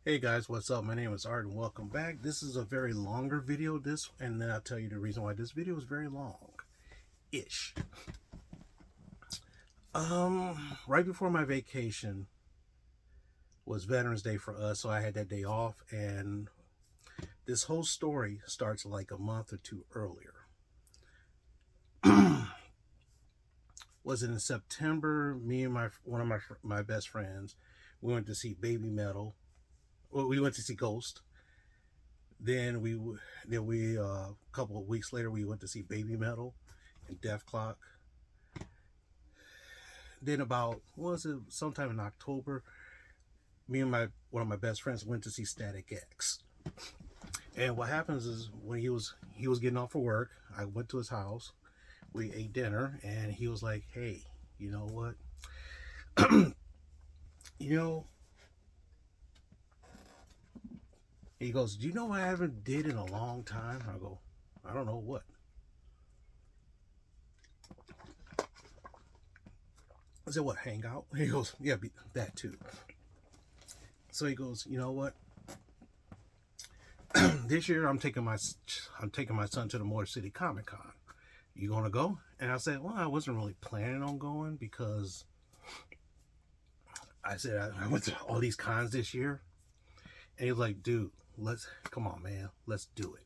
Hey guys, what's up? My name is Art and welcome back. This is a very longer video, and then I'll tell you the reason why this video is very long-ish. Right before my vacation was Veterans Day for us, so I had that day off, and this whole story starts like a month or two earlier. Was it in September? Me and one of my best friends, we went to see Baby Metal. Well, we went to see Ghost. Then we a couple of weeks later we went to see Baby Metal and Death Clock. Then about what was it sometime in October, me and my one of my best friends went to see Static X. And what happens is when he was getting off of work, I went to his house. We ate dinner, and he was like, "Hey, you know what? you know." He goes, "Do you know what I haven't did in a long time?" I go, "I don't know what." I said, "What? Hang out?" He goes, "Yeah, that too." So he goes, "You know what? This year I'm taking my son to the Motor City Comic Con. You gonna go?" And I said, "Well, I wasn't really planning on going because I said I went to all these cons this year." And he was like, "Dude, let's come on, man, let's do it.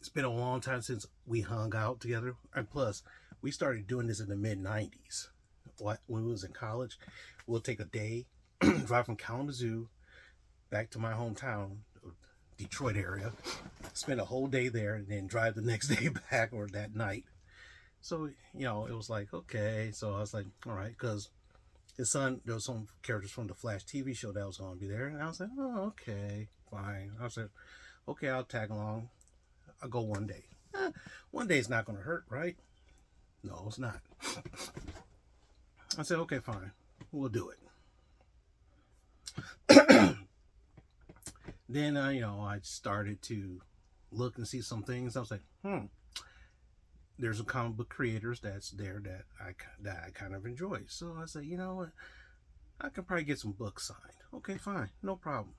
It's been a long time since we hung out together, and plus, we started doing this in the mid '90s. When we was in college, we'll take a day, drive from Kalamazoo back to my hometown, Detroit area, spend a whole day there, and then drive the next day back or that night." So it was like okay. So I was like, all right, because his son, there was some characters from the Flash TV show that was going to be there, and I was like, oh, okay, fine. I said, okay, I'll tag along. I'll go one day. One day is not going to hurt, right? No, it's not. I said, okay, fine, we'll do it. Then I started to look and see some things. I was like, there's some comic book creators that's there that I kind of enjoy. So I said, you know what, I can probably get some books signed. Okay, fine, no problem.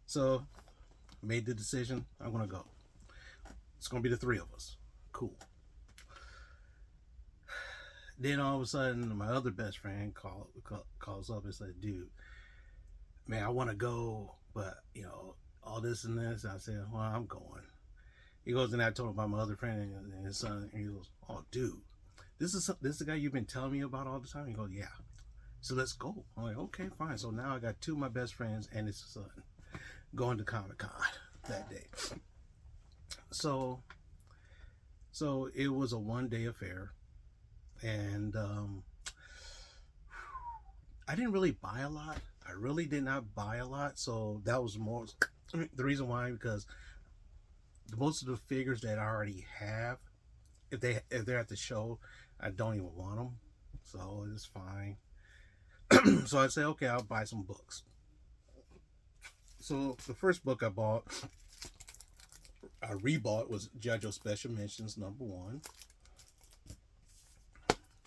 So made the decision. I'm gonna go. It's gonna be the three of us. Cool. Then all of a sudden, my other best friend calls up and said, "Dude, man, I want to go, but all this and this." I said, "Well, I'm going." He goes, and I told him about my other friend and his son, and he goes, "Oh, dude, this is the guy you've been telling me about all the time." He goes, "Yeah." So let's go. I'm like, okay, fine. So now I got two of my best friends and his son going to Comic Con that day. So so it was a 1 day affair, and I didn't really buy a lot. I really did not buy a lot, so that was more the reason why, because most of the figures that I already have, if they're at the show, I don't even want them, so it's fine. So I say, okay, I'll buy some books. So the first book I rebought was JoJo Special Mentions #1,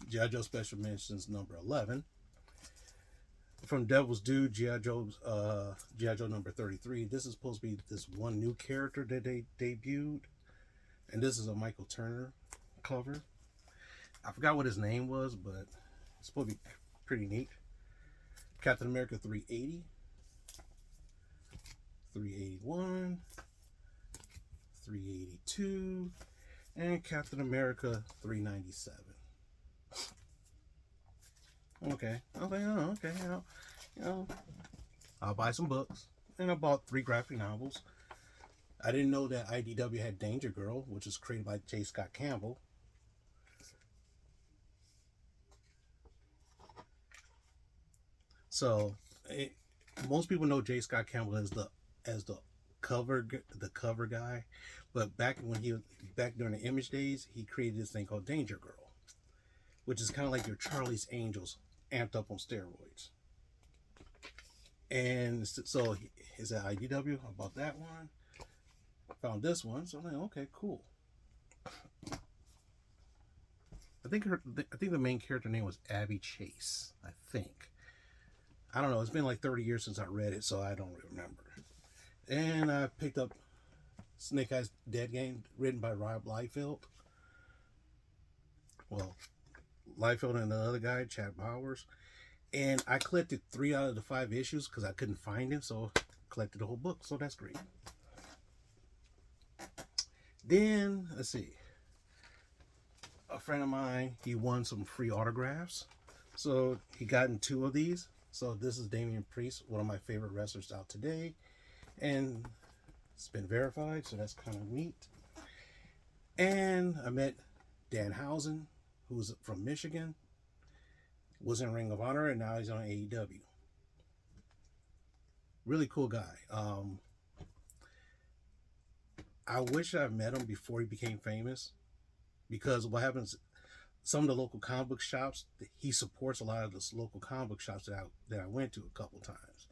JoJo Special Mentions #11, from Devil's Due, G.I. Joe #33. This is supposed to be this one new character that they debuted, and this is a Michael Turner cover. I forgot what his name was, but it's supposed to be pretty neat. Captain America 380, 381, 382, and Captain America 397. Okay, I was like, oh, okay, you know, I'll buy some books, and I bought 3 graphic novels. I didn't know that IDW had Danger Girl, which was created by J. Scott Campbell. So it, most people know J. Scott Campbell as the cover guy, but back during the Image days, he created this thing called Danger Girl, which is kind of like your Charlie's Angels amped up on steroids. And so is at IDW. I bought that one. Found this one, so I'm like, okay, cool. I think the main character name was Abby Chase. I think. I don't know. It's been like 30 years since I read it, so I don't remember. And I picked up Snake Eyes Dead Game, written by Rob Liefeld. Well, Liefeld and the other guy, Chad Bowers. And I collected 3 out of the 5 issues because I couldn't find it, so I collected the whole book. So that's great. Then, let's see. A friend of mine, he won some free autographs. So he got in 2 of these. So this is Damian Priest, one of my favorite wrestlers out today. And it's been verified, so that's kind of neat. And I met Danhausen, who's from Michigan. Was in Ring of Honor, and now he's on AEW. Really cool guy. I wish I met him before he became famous, because what happens, some of the local comic book shops, he supports a lot of the local comic book shops that I went to a couple times.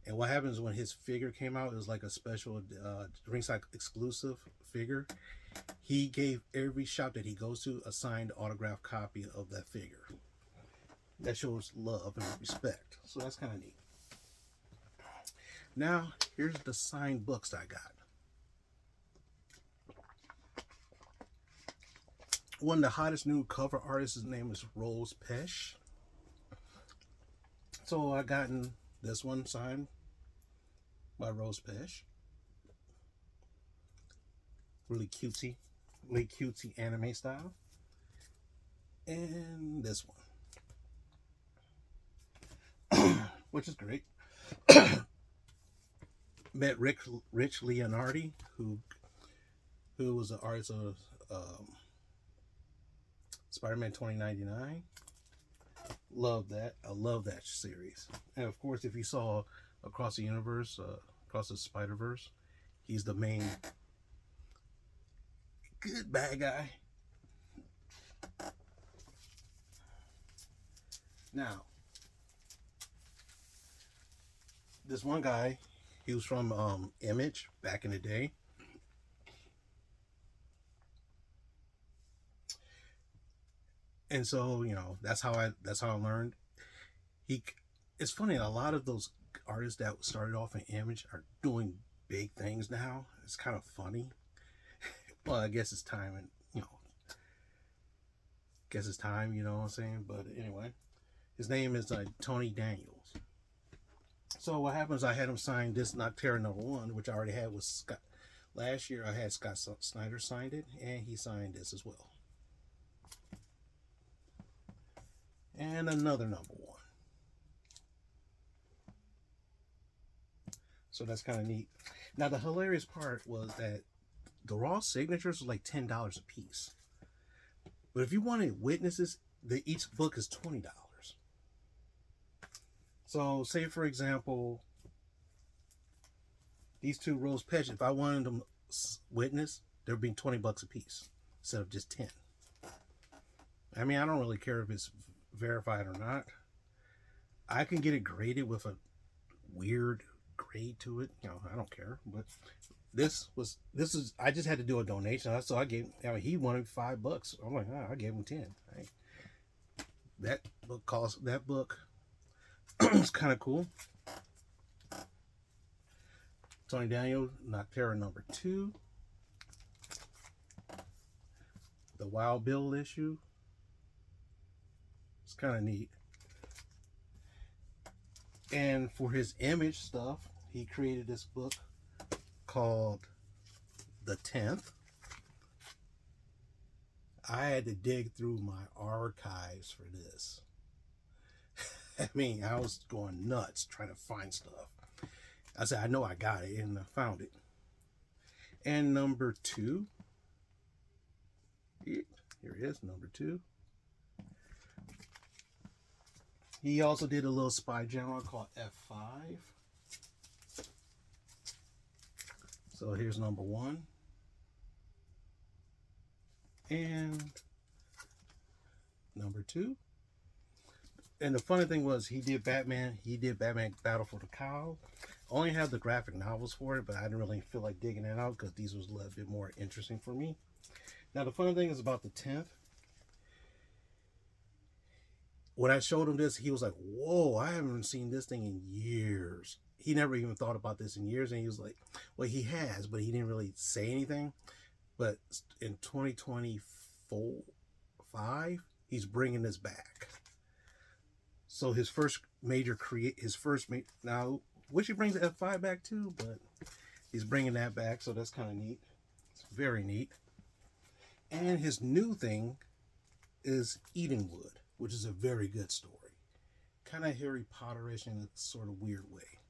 And what happens when his figure came out, it was like a special ringside exclusive figure. He gave every shop that he goes to a signed autographed copy of that figure. That shows love and respect. So that's kind of neat. Now, here's the signed books I got. One of the hottest new cover artists, his name is Rose Pesh. So I gotten this one signed by Rose Pesh. Really cutesy anime style. And this one, which is great. Met Rich Leonardi, who was the artist of Spider-Man 2099. Love that. I love that series. And of course, if you saw Across the Universe, Across the Spider-Verse, he's the main good bad guy. Now, this one guy, he was from Image back in the day. And so, you know, that's how I learned. It's funny, a lot of those artists that started off in Image are doing big things now. It's kind of funny. Well, I guess it's time, and you know, you know what I'm saying? But anyway, his name is Tony Daniels. So what happens, I had him sign this Nocterra #1, which I already had with Scott. Last year I had Scott Snyder signed it, and he signed this as well. And another #1. So that's kind of neat. Now the hilarious part was that the raw signatures were like $10 a piece. But if you wanted witnesses, each book is $20. So say for example, these 2 Rose Pesh, if I wanted them witness, there'd be $20 a piece instead of just 10. I mean, I don't really care if it's verified or not. I can get it graded with a weird grade to it. You know, I don't care. But this is I just had to do a donation. So I gave. I mean, he wanted $5. I'm like, I gave him 10. Right? That book is kind of cool. Tony Daniel, Nocterra #2. The Wild Bill issue. It's kind of neat. And for his Image stuff, he created this book called The 10th. I had to dig through my archives for this. I mean, I was going nuts trying to find stuff. I said, I know I got it, and I found it. And #2. Here it is, #2. He also did a little spy genre called F5. So here's #1. And #2. And the funny thing was, he did Batman Battle for the Cowl. I only have the graphic novels for it, but I didn't really feel like digging it out because these was a little bit more interesting for me. Now the funny thing is about the 10th. when I showed him this, he was like, "Whoa, I haven't seen this thing in years." He never even thought about this in years, and he was like, "Well, he has, but he didn't really say anything." But in 2024, 5, he's bringing this back. So his first now, wish he brings the F5 back too, but he's bringing that back, so that's kind of neat. It's very neat. And his new thing is Edenwood, which is a very good story. Kind of Harry Potterish in a sort of weird way.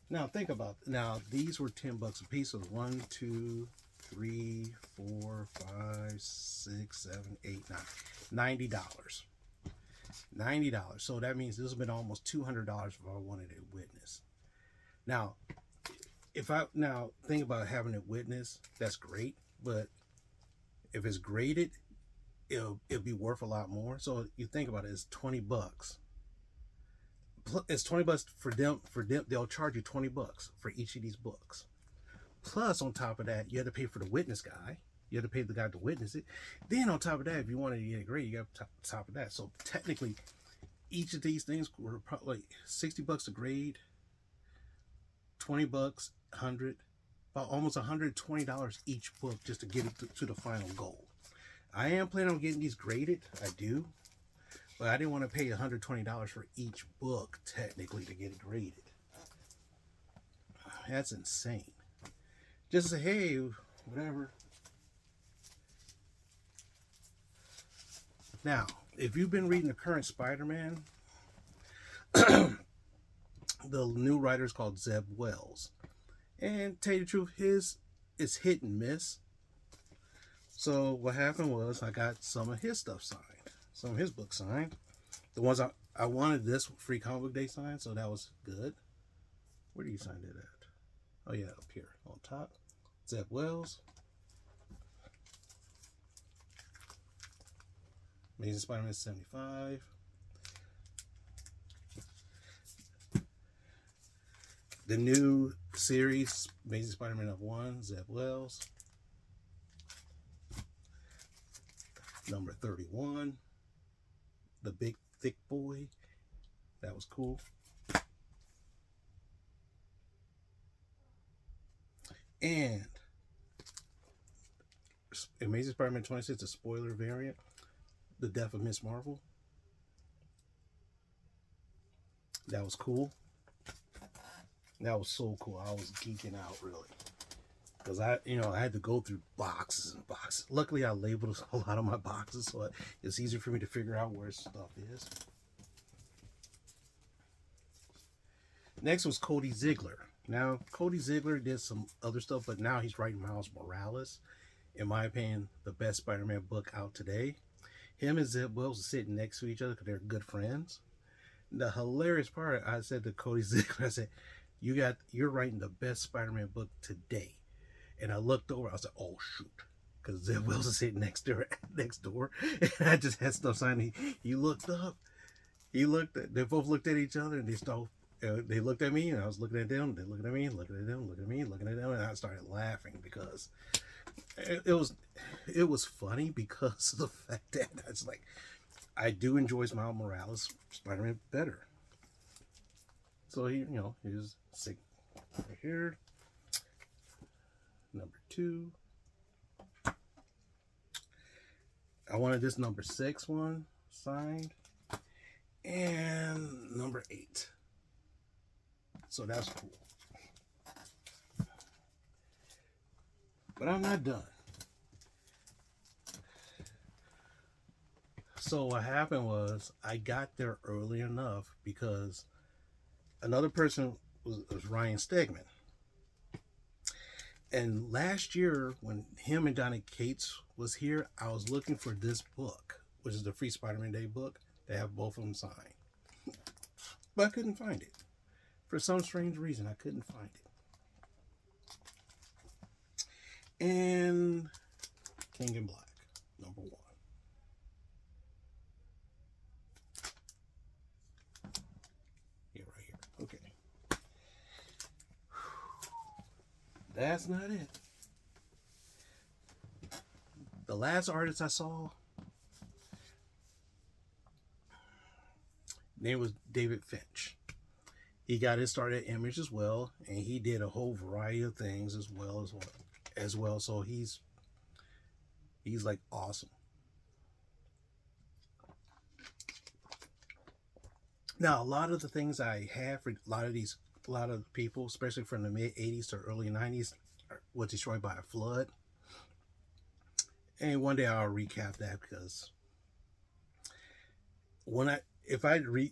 Now think about it. Now these were $10 a piece. So 1, 2, 3, 4, 5, 6, 7, 8, 9. $90. $90. So that means this has been almost $200 if I wanted it witnessed. Now, think about having it witnessed, that's great. But if it's graded, it'll be worth a lot more. So you think about it, it's $20. It's $20 for them. They'll charge you $20 for each of these books. Plus, on top of that, you have to pay for the witness guy. You have to pay the guy to witness it. Then on top of that, if you wanted to get a grade, you got top of that. So technically, each of these things were probably $60 a grade, $20, $100, about almost $120 each book just to get it to the final goal. I am planning on getting these graded. I do. But I didn't want to pay $120 for each book, technically, to get it graded. That's insane. Just say, hey, whatever. Now, if you've been reading the current Spider-Man, the new writer is called Zeb Wells. And to tell you the truth, his is hit and miss. So what happened was I got some of his stuff signed. Some of his books signed. The ones I wanted this Free Comic Book Day signed, so that was good. Where do you sign it at? Oh yeah, up here on top. Zeb Wells. Amazing Spider-Man 75. The new series, Amazing Spider-Man of 1, Zeb Wells. Number 31. The Big Thick Boy. That was cool. And Amazing Spider-Man 26, a spoiler variant. The Death of Miss Marvel. That was cool. That was so cool. I was geeking out, really. Because I had to go through boxes and boxes. Luckily, I labeled a lot of my boxes, so it's easier for me to figure out where stuff is. Next was Cody Ziegler. Now, Cody Ziegler did some other stuff, but now he's writing Miles Morales. In my opinion, the best Spider-Man book out today. Him and Zeb Wells are sitting next to each other because they're good friends. The hilarious part, I said to Cody Ziegler, I said, you're writing the best Spider-Man book today. And I looked over, I was like, oh shoot. Because Zeb Wells is sitting next door. And I just had stuff signed. He looked up. They both looked at each other and they looked at me and I was looking at them. They looked at me, looking at them, looking at me, looking at them. And I started laughing because it was funny because of the fact that it's like, I do enjoy Miles Morales Spider-Man better. So here's right here. Number 2. I wanted this number 6 one signed. And number 8. So that's cool. But I'm not done. So what happened was I got there early enough because another person was Ryan Stegman. And last year, when him and Donny Cates was here, I was looking for this book, which is the Free Spider-Man Day book. They have both of them signed. But I couldn't find it. For some strange reason, I couldn't find it. And King in Black, number 1. Here, right here. Okay. That's not it. The last artist I saw, name was David Finch. He got his start at Image as well, and he did a whole variety of things as well. So he's like awesome. Now, a lot of the things I have for a lot of people, especially from the mid '80s to early '90s, was destroyed by a flood. And one day I'll recap that because when I if I read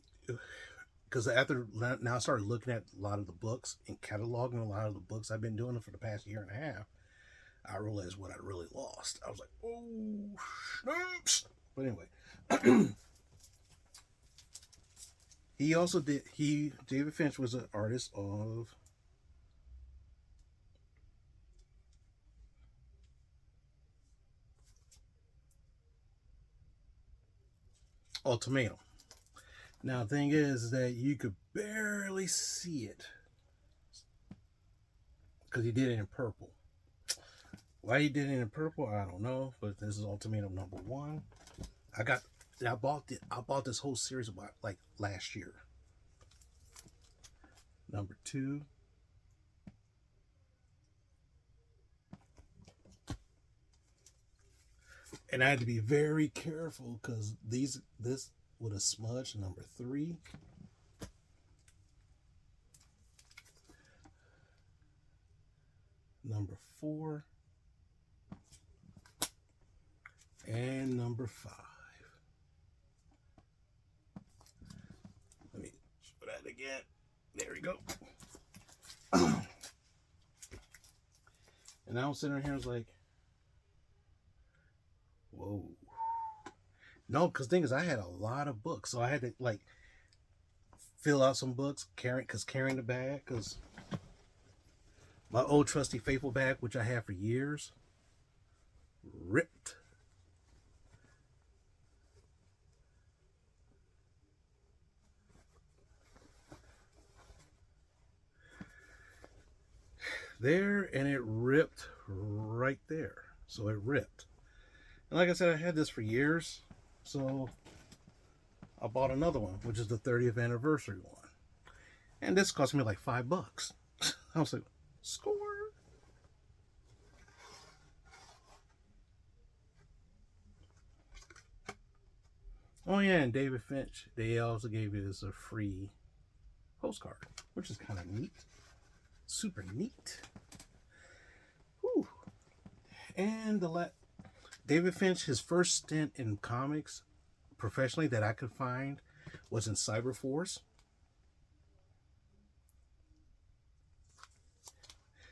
because after now I started looking at a lot of the books and cataloging a lot of the books I've been doing for the past year and a half, I realized what I really lost. I was like, oh, snaps. But anyway, he also David Finch was an artist of Ultimatum. Now, the thing is that you could barely see it because he did it in purple. Why he did it in purple, I don't know. But this is Ultimatum #1. I bought this whole series about like last year. #2. And I had to be very careful because this would have smudged. #3. #4. And #5. Let me show that again. There we go. And I was sitting here, I was like, whoa. No, because the thing is, I had a lot of books, so I had to like fill out some books, carrying the bag, because my old trusty faithful bag, which I had for years, ripped. There, and it ripped right there. So it ripped. And like I said, I had this for years, so I bought another one, which is the 30th anniversary one. And this cost me like $5. I was like, score. Oh yeah, and David Finch, they also gave us a free postcard, which is kind of neat. Super neat. Whew. And David Finch, his first stint in comics professionally that I could find was in Cyberforce.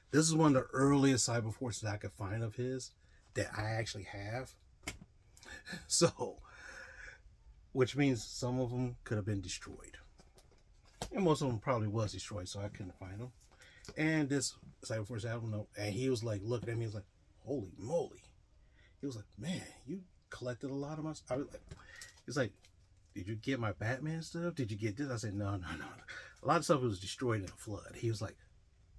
This is one of the earliest Cyberforces I could find of his that I actually have. So, which means some of them could have been destroyed. And most of them probably was destroyed, so I couldn't find them. And this Cyberforce album, and he was like looking at me, he was like, holy moly. He was like, man, you collected a lot of my stuff. I was like, he's like, did you get my Batman stuff? Did you get this? I said, no. A lot of stuff was destroyed in a flood. He was like,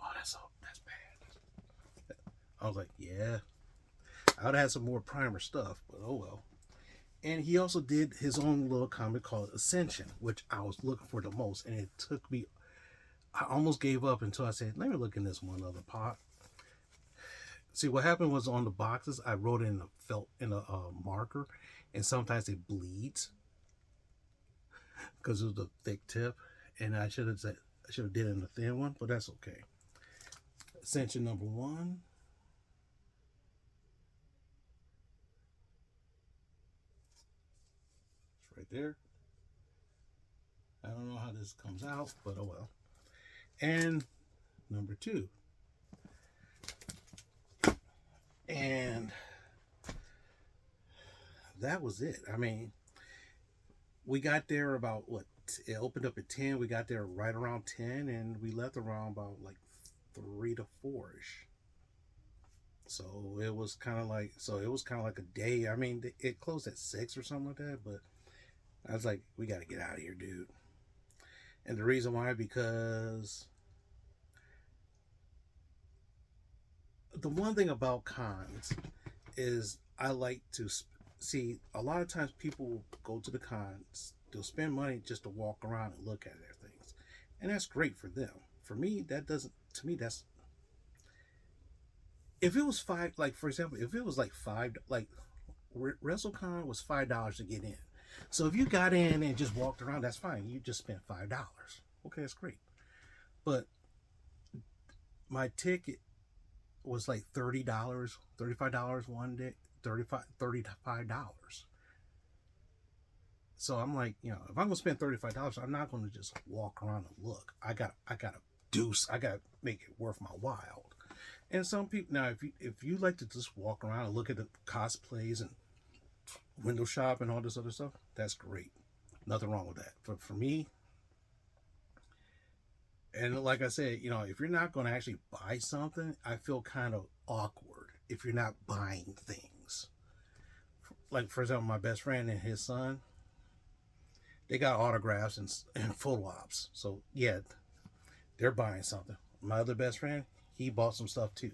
oh, that's bad. I was like, yeah. I would have had some more primer stuff, but oh well. And he also did his own little comic called Ascension, which I was looking for the most. And it took me, I almost gave up until I said, let me look in this one other pot. See, what happened was on the boxes, I wrote in a marker, and sometimes it bleeds because of the thick tip. And I should have did it in the thin one, but that's okay. Ascension #1. It's right there. I don't know how this comes out, but oh well. And #2. And that was it. I mean, we got there about what? It opened up at 10. We got there right around 10, and we left around about like 3 to 4 ish. So it was kind of like a day. I mean, it closed at 6 or something like that, but I was like, we got to get out of here, dude. And the reason why, because the one thing about cons is I like to see a lot of times people go to the cons they'll spend money just to walk around and look at their things, and that's great for them. For me, that doesn't. To me, that's if it was five. Like for example, if it was like five, like WrestleCon was $5 to get in. So if you got in and just walked around, that's fine. You just spent $5. Okay, that's great. But my ticket was like $30, $35 one day, $35. So I'm like, if I'm gonna spend $35, I'm not gonna just walk around and look. I gotta I gotta make it worth my while. And some people now, if you like to just walk around and look at the cosplays and window shop and all this other stuff, that's great. Nothing wrong with that. But for me, and like I said, if you're not going to actually buy something, I feel kind of awkward if you're not buying things. Like for example, my best friend and his son, they got autographs and photo ops. So yeah, they're buying something. My other best friend, he bought some stuff too.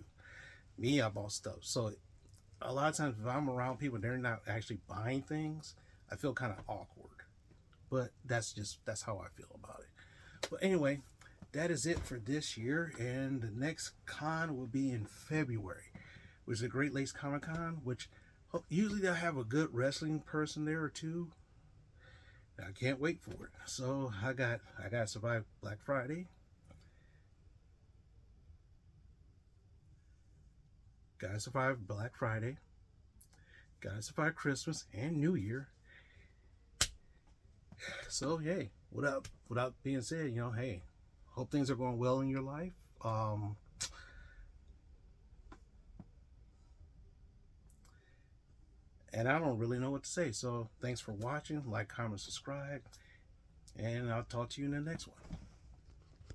Me, I bought stuff. So a lot of times if I'm around people and they're not actually buying things, I feel kind of awkward. But that's how I feel about it. But anyway, that is it for this year, and the next con will be in February, which is the Great Lakes Comic Con, which usually they'll have a good wrestling person there or two. I can't wait for it. So I got to survive Black Friday. Gotta survive Black Friday. Gotta survive Christmas and New Year. So hey, without being said, hey, hope things are going well in your life. And I don't really know what to say. So thanks for watching. Like, comment, subscribe, and I'll talk to you in the next one.